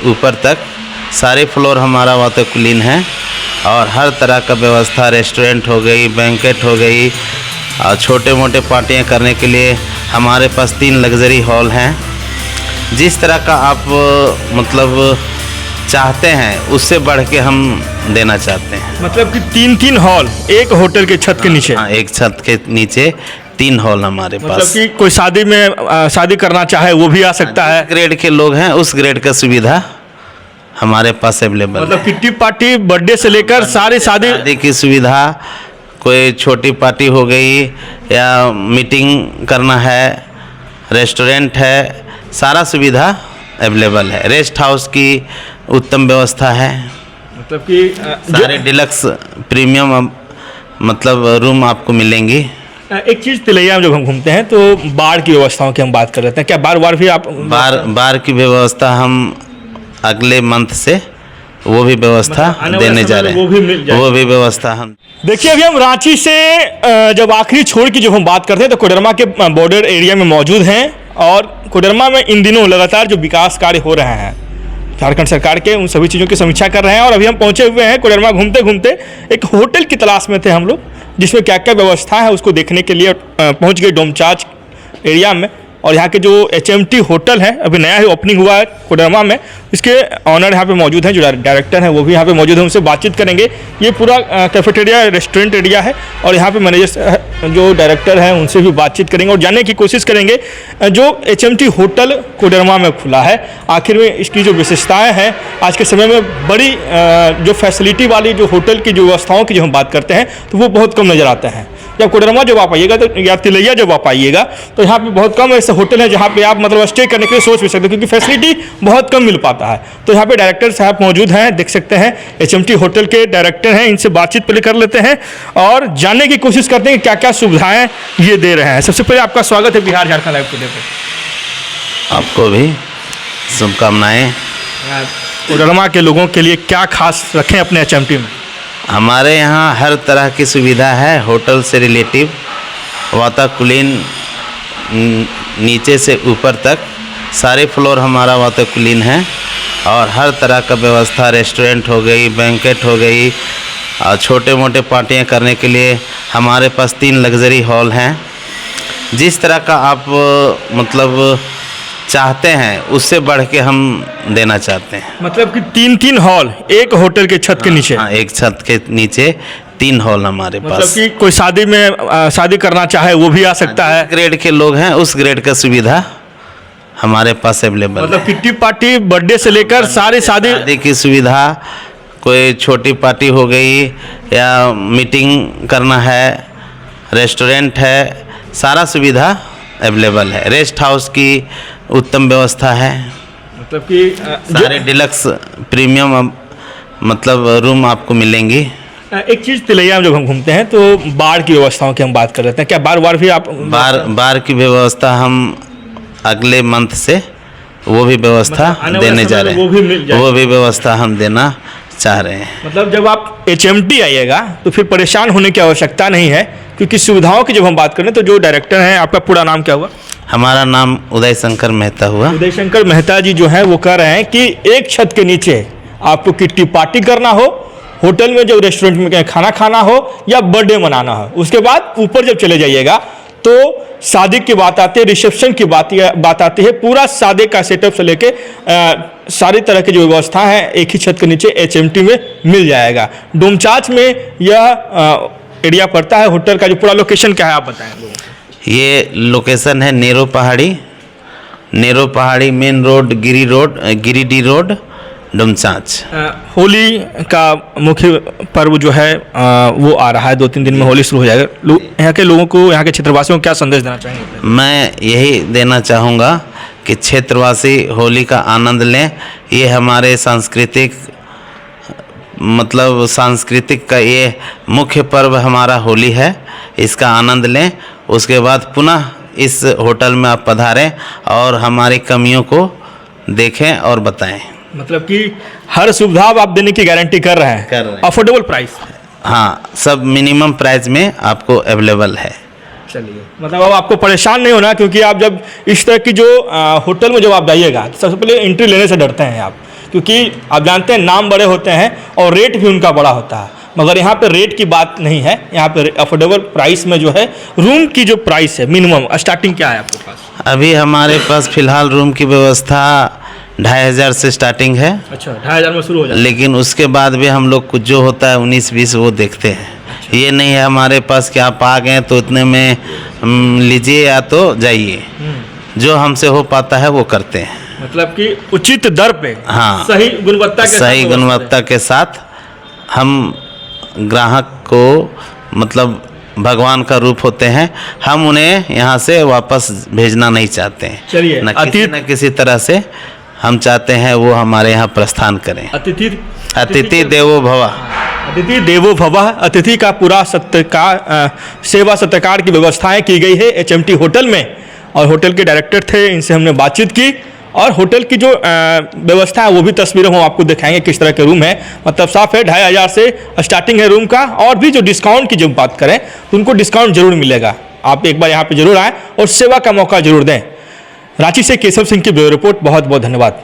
ऊपर तक सारे फ्लोर हमारा वाटर क्लीन है और हर तरह का व्यवस्था, रेस्टोरेंट हो गई, बैंकेट हो गई और छोटे मोटे पार्टियां करने के लिए हमारे पास 3 लग्जरी हॉल हैं। जिस तरह का आप मतलब चाहते हैं उससे बढ़ के हम देना चाहते हैं। मतलब कि 3 हॉल एक होटल के छत के नीचे। हाँ, एक छत के नीचे 3 हॉल हमारे मतलब पास। कि कोई शादी में शादी करना चाहे वो भी आ सकता है। ग्रेड के लोग हैं उस ग्रेड का सुविधा हमारे पास अवेलेबल। मतलब किट्टी पार्टी, बर्थडे से लेकर सारी शादी की सुविधा, कोई छोटी पार्टी हो गई या मीटिंग करना है, रेस्टोरेंट है, सारा सुविधा अवेलेबल है। रेस्ट हाउस की उत्तम व्यवस्था है। मतलब कि सारे डिलक्स प्रीमियम मतलब रूम आपको मिलेंगी। एक चीज़ तिलैया में जब हम घूमते हैं तो बार की व्यवस्थाओं की हम बात कर लेते हैं। क्या बार भी आप बार की व्यवस्था हम अगले मंथ से वो भी व्यवस्था देने जा रहे हैं। वो भी व्यवस्था हम देखिए, अभी हम रांची से जब आखिरी छोर की जब हम बात करते हैं तो कोडरमा के बॉर्डर एरिया में मौजूद हैं और कोडरमा में इन दिनों लगातार जो विकास कार्य हो रहे हैं झारखंड सरकार के, उन सभी चीज़ों की समीक्षा कर रहे हैं। और अभी हम पहुंचे हुए हैं कोडरमा। घूमते घूमते एक होटल की तलाश में थे हम लोग, जिसमें क्या क्या व्यवस्था है उसको देखने के लिए पहुंच गए डोमचांच एरिया में। और यहाँ के जो HMT होटल है, अभी नया ही ओपनिंग हुआ है कोडरमा में, इसके ऑनर यहाँ पे मौजूद हैं, जो डायरेक्टर हैं वो भी यहाँ पे मौजूद हैं। उनसे बातचीत करेंगे। ये पूरा कैफेटेरिया रेस्टोरेंट एरिया है और यहाँ पे मैनेजर जो डायरेक्टर हैं उनसे भी बातचीत करेंगे और जानने की कोशिश करेंगे जो HMT होटल कोडरमा में खुला है, आखिर में इसकी जो विशेषताएँ हैं। आज के समय में बड़ी जो फैसिलिटी वाली जो होटल की जो व्यवस्थाओं की जो हम बात करते हैं तो वो बहुत कम नज़र आते हैं। जब कोडरमा जब आप आइएगा तो या तिलैया जब आप आइएगा तो यहाँ पे बहुत कम ऐसे होटल है जहाँ पे आप मतलब स्टे करने के लिए सोच भी सकते हैं, क्योंकि फैसिलिटी बहुत कम मिल पाता है। तो यहाँ पे डायरेक्टर साहब मौजूद हैं, देख सकते हैं HMT होटल के डायरेक्टर हैं। इनसे बातचीत पहले कर लेते हैं और जानने की कोशिश करते हैं कि क्या क्या सुविधाएँ ये दे रहे हैं। सबसे पहले आपका स्वागत है बिहार झारखंड लाइव टुडे पे। आपको भी शुभकामनाएँ। कोडरमा के लोगों के लिए क्या खास रखें अपने HMT में? हमारे यहाँ हर तरह की सुविधा है, होटल से रिलेटिव, वाताकुलीन नीचे से ऊपर तक सारे फ्लोर हमारा वाताकुलीन है और हर तरह का व्यवस्था, रेस्टोरेंट हो गई, बैंकेट हो गई और छोटे मोटे पार्टियां करने के लिए हमारे पास 3 लग्जरी हॉल हैं। जिस तरह का आप मतलब चाहते हैं उससे बढ़ के हम देना चाहते हैं। मतलब कि 3 हॉल एक होटल के छत के नीचे। हाँ, एक छत के नीचे 3 हॉल हमारे पास। मतलब कि कोई शादी में शादी करना चाहे वो भी आ सकता है। ग्रेड के लोग हैं उस ग्रेड का सुविधा हमारे पास अवेलेबल। मतलब किट्टी पार्टी, बर्थडे से लेकर सारी शादी की सुविधा, कोई छोटी पार्टी हो गई या मीटिंग करना है, रेस्टोरेंट है, सारा सुविधा अवेलेबल है। रेस्ट हाउस की उत्तम व्यवस्था है। मतलब कि सारे डिलक्स प्रीमियम मतलब रूम आपको मिलेंगी। एक चीज़ तिलैया में जब हम घूमते हैं तो बार की व्यवस्थाओं की हम बात कर लेते हैं। क्या बार भी आप बार की व्यवस्था हम अगले मंथ से वो भी व्यवस्था देने जा रहे हैं। वो भी व्यवस्था हम देना चाह रहे हैं। मतलब जब आप HMT आइएगा तो फिर परेशान होने की आवश्यकता नहीं है, क्योंकि सुविधाओं की जब हम बात करें तो जो डायरेक्टर हैं, आपका पूरा नाम क्या हुआ? हमारा नाम उदय शंकर मेहता हुआ। उदय शंकर मेहता जी जो हैं वो कह रहे हैं कि एक छत के नीचे आपको किट्टी पार्टी करना हो, होटल में जब रेस्टोरेंट में खाना खाना हो या बर्थडे मनाना हो, उसके बाद ऊपर जब चले जाइएगा तो शादी की बात आती है, रिसेप्शन की बात आती है। पूरा शादी का सेटअप से लेके सारी तरह की जो व्यवस्था है एक ही छत के नीचे HMT में मिल जाएगा। डोमचांच में यह एरिया पड़ता है। होटल का जो पूरा लोकेशन क्या है आप बताएं लोगों को। ये लोकेशन है नेरो पहाड़ी main road, Giridih road, Domchanch. Holi का मुख्य पर्व जो है वो आ रहा है, 2-3 दिन में होली शुरू हो जाएगा। यहाँ के लोगों को, यहाँ के क्षेत्रवासियों को क्या संदेश देना चाहेंगे? मैं यही देना चाहूँगा कि क्षेत्रवासी होली का आनंद लें। ये हमारे सांस्कृतिक का ये मुख्य पर्व हमारा होली है, इसका आनंद लें। उसके बाद पुनः इस होटल में आप पधारें और हमारी कमियों को देखें और बताएं। मतलब कि हर सुविधा आप देने की गारंटी कर रहे हैं। Affordable price. हाँ, सब मिनिमम प्राइस में आपको अवेलेबल है। चलिए, मतलब अब आपको परेशान नहीं होना, क्योंकि आप जब इस तरह की जो होटल में जब आप जाइएगा तो सबसे पहले एंट्री लेने से डरते हैं आप, क्योंकि आप जानते हैं नाम बड़े होते हैं और रेट भी उनका बड़ा होता है, मगर यहाँ पे रेट की बात नहीं है। यहाँ पे अफोर्डेबल प्राइस में जो है रूम की जो प्राइस है मिनिमम स्टार्टिंग क्या है आपके पास? अभी हमारे पास फ़िलहाल रूम की व्यवस्था 2500 से स्टार्टिंग है। अच्छा, 2500 में शुरू हो जाता है। लेकिन उसके बाद भी हम लोग कुछ जो होता है 19-20 वो देखते हैं। ये नहीं है हमारे पास कि आप आ गए तो इतने में लीजिए या तो जाइए। जो हमसे हो पाता है वो करते हैं। मतलब कि उचित दर पे, हाँ, सही गुणवत्ता के साथ सही व्यवस्था गुणवत्ता के साथ हम ग्राहक को मतलब भगवान का रूप होते हैं, हम उन्हें यहाँ से वापस भेजना नहीं चाहते हैं। चलिए, न किसी तरह से हम चाहते हैं वो हमारे यहाँ प्रस्थान करें। अतिथि देवो भव। अतिथि देवो भवः। अतिथि का पूरा सत्कार, सेवा सत्कार की व्यवस्थाएं की गई है HMT होटल में, और होटल के डायरेक्टर थे, इनसे हमने बातचीत की और होटल की जो व्यवस्था है वो भी तस्वीरें हम आपको दिखाएंगे किस तरह के रूम है। मतलब साफ है 2500 से स्टार्टिंग है रूम का, और भी जो डिस्काउंट की जब बात करें तो उनको डिस्काउंट जरूर मिलेगा। आप एक बार यहाँ पे जरूर आएँ और सेवा का मौका जरूर दें। रांची से केशव सिंह की ब्यूरो रिपोर्ट। बहुत बहुत धन्यवाद।